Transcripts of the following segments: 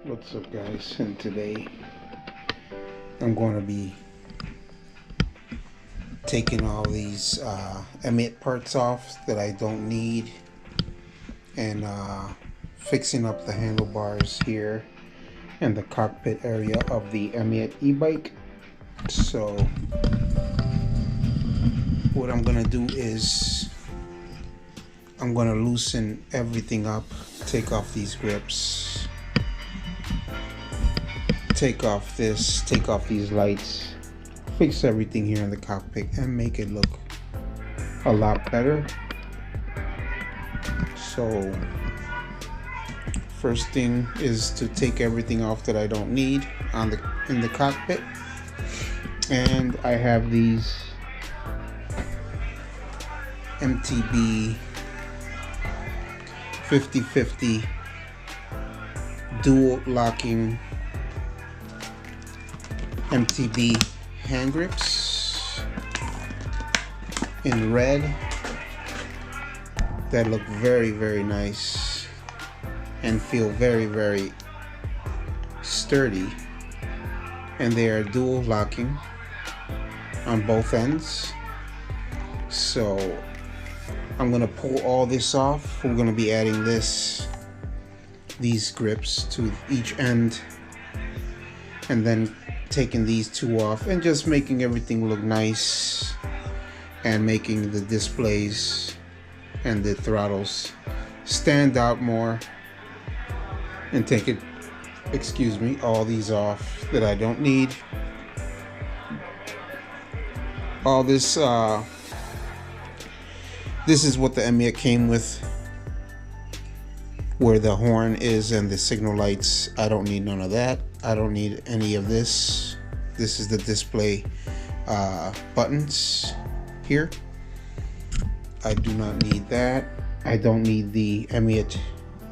What's up, guys? And today I'm going to be taking all these amyet parts off that I don't need and fixing up the handlebars here and the cockpit area of the amyet e-bike. So what I'm going to do is I'm going to loosen everything up, take off these grips, take off this, take off these lights, fix everything here in the cockpit and make it look a lot better. So first thing is to take everything off that I don't need in the cockpit, and I have these MTB 50/50 dual locking MTB hand grips in red that look very nice and feel very sturdy, and they are dual locking on both ends. So I'm gonna pull all this off. We're gonna be adding these grips to each end, and then taking these two off and just making everything look nice and making the displays and the throttles stand out more, and taking all these off that I don't need. All this this is what the amyet came with, where the horn is and the signal lights. I don't need none of that. I don't need any of this. This is the display buttons here. I do not need that. I don't need the amyet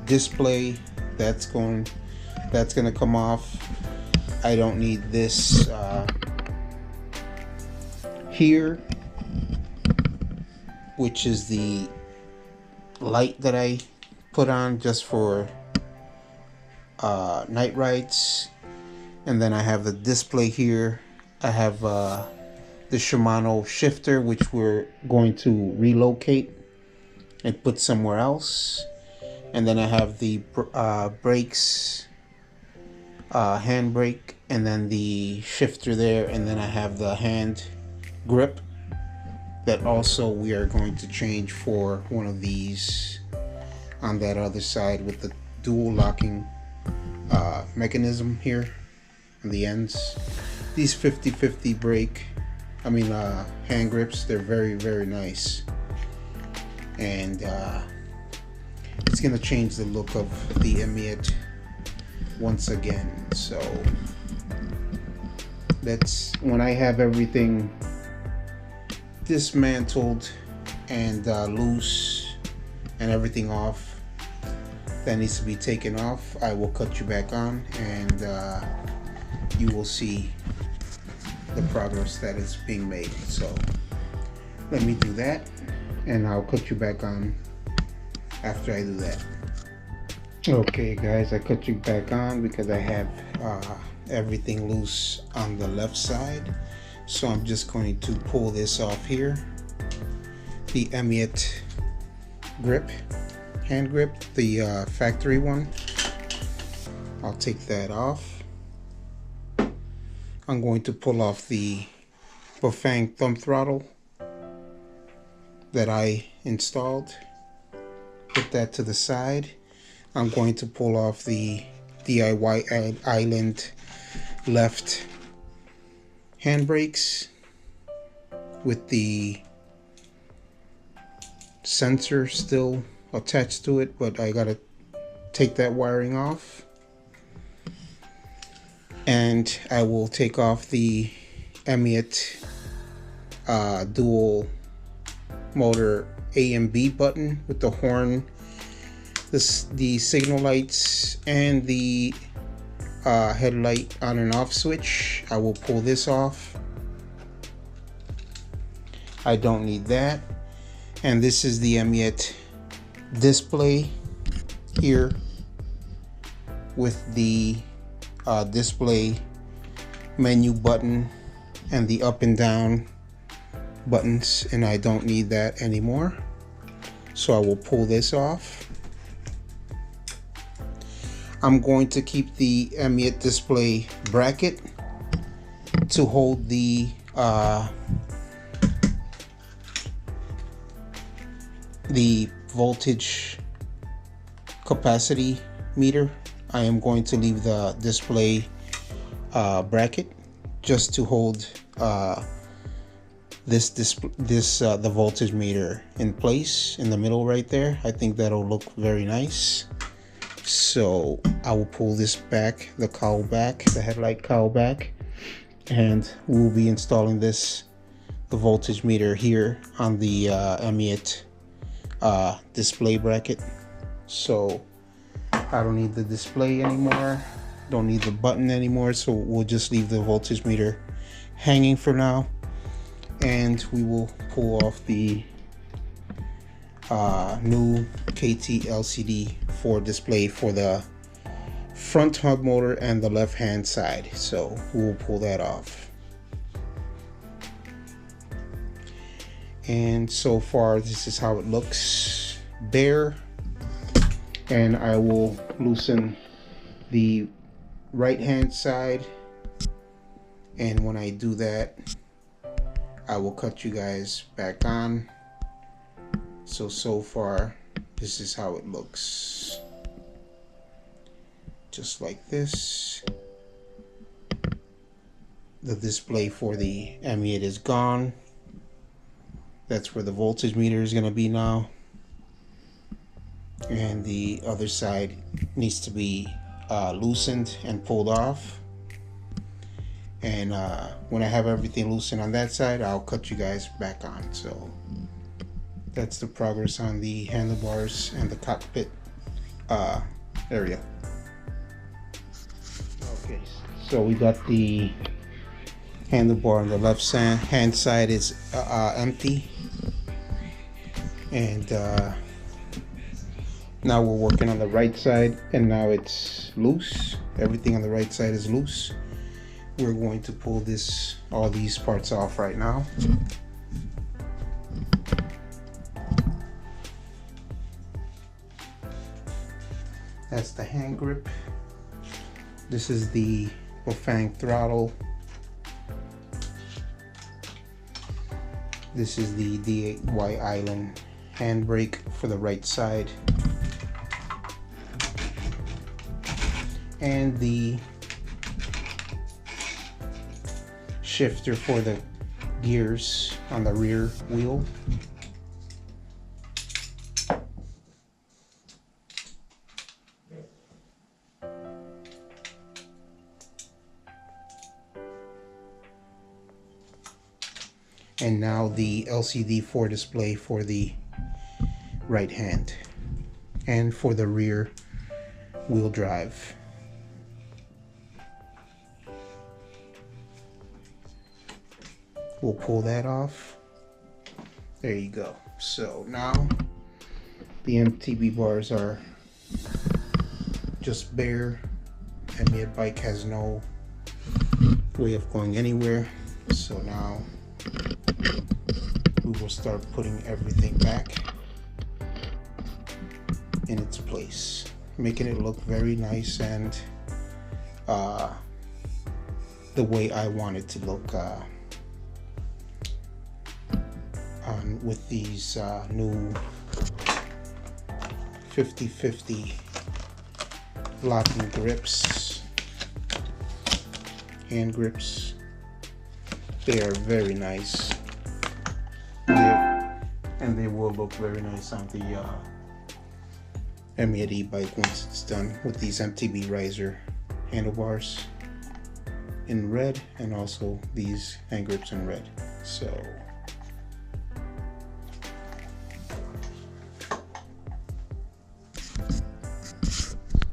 display. That's gonna come off. I don't need this here, which is the light that I put on just for night rides. And then I have the display here. I have the Shimano shifter, which we're going to relocate and put somewhere else. And then I have the brakes, hand brake, and then the shifter there. And then I have the hand grip that also we are going to change for one of these on that other side with the dual locking mechanism here on the ends. These 50/50 hand grips, they're very nice, and it's gonna change the look of the amyet once again. So that's when I have everything dismantled and loose and everything off that needs to be taken off, I will cut you back on, and you will see the progress that is being made. So let me do that, and I'll cut you back on after I do that. Okay guys, I cut you back on because I have everything loose on the left side. So I'm just going to pull this off here. The amyet grip, hand grip, the factory one. I'll take that off. I'm going to pull off the Bafang thumb throttle that I installed. Put that to the side. I'm going to pull off the DIY Island left handbrakes with the sensor still attached to it, but I gotta take that wiring off. And I will take off the amyet dual motor A and B button with the horn, the signal lights, and the headlight on and off switch. I will pull this off. I don't need that. And this is the amyet display here with the display menu button and the up and down buttons, and I don't need that anymore, so I will pull this off. I'm going to keep the amyet display bracket to hold the voltage capacity meter. I am going to leave the display bracket just to hold the voltage meter in place in the middle right there. I think that'll look very nice. So I will pull this back, the cowl back, the headlight cowl back, and we'll be installing the voltage meter here on the amyet display bracket. So I don't need the display anymore, don't need the button anymore, so we'll just leave the voltage meter hanging for now, and we will pull off the new KT LCD 4 display for the front hub motor and the left hand side. So we'll pull that off. And so far this is how it looks bare, and I will loosen the right hand side, and when I do that I will cut you guys back on. So far this is how it looks, just like this. The display for the amyet is gone. That's where the voltage meter is going to be now, and the other side needs to be loosened and pulled off. And when I have everything loosened on that side, I'll cut you guys back on. So that's the progress on the handlebars and the cockpit area. Okay, so we got the handlebar on the left hand side is empty, and now we're working on the right side, and now it's loose. Everything on the right side is loose. We're going to pull all these parts off right now. That's the hand grip. This is the Bafang throttle. This is the DY Island handbrake for the right side, and the shifter for the gears on the rear wheel. And now the LCD 4 display for the right hand and for the rear wheel drive. We'll pull that off. There you go. So now the MTB bars are just bare. Amyet bike has no way of going anywhere. So now we will start putting everything back in its place, making it look very nice and the way I want it to look with these new 50/50 locking grips, hand grips. They are very nice, and they will look very nice on the amyet e-bike once it's done with these MTB riser handlebars in red, and also these hand grips in red. So